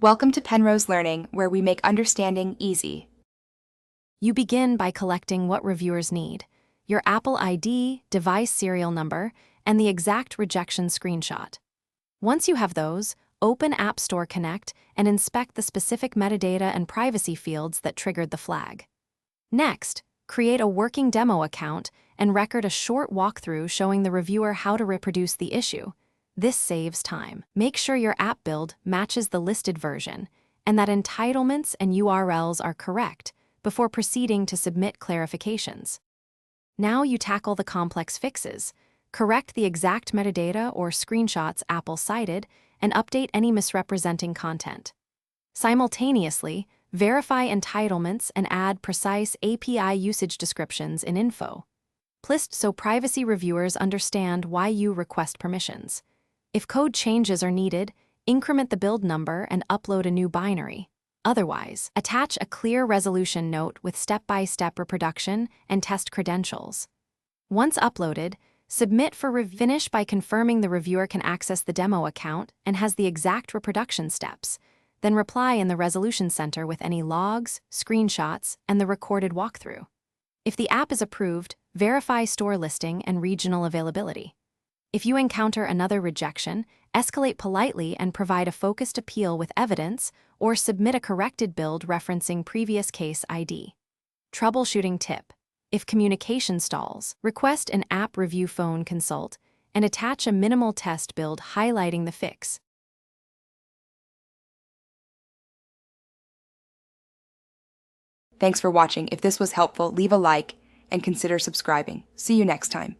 Welcome to Penrose Learning, where we make understanding easy. You begin by collecting what reviewers need: your Apple ID, device serial number, and the exact rejection screenshot. Once you have those, open App Store Connect and inspect the specific metadata and privacy fields that triggered the flag. Next, create a working demo account and record a short walkthrough showing the reviewer how to reproduce the issue. This saves time. Make sure your app build matches the listed version and that entitlements and URLs are correct before proceeding to submit clarifications. Now you tackle the complex fixes, correct the exact metadata or screenshots Apple cited, and update any misrepresenting content. Simultaneously, verify entitlements and add precise API usage descriptions in info. List so privacy reviewers understand why you request permissions. If code changes are needed, increment the build number and upload a new binary. Otherwise, attach a clear resolution note with step-by-step reproduction and test credentials. Once uploaded, submit for finish by confirming the reviewer can access the demo account and has the exact reproduction steps. Then reply in the Resolution Center with any logs, screenshots, and the recorded walkthrough. If the app is approved, verify store listing and regional availability. If you encounter another rejection, escalate politely and provide a focused appeal with evidence, or submit a corrected build referencing previous case ID. Troubleshooting tip: if communication stalls, request an app review phone consult and attach a minimal test build highlighting the fix. Thanks for watching. If this was helpful, leave a like and consider subscribing. See you next time.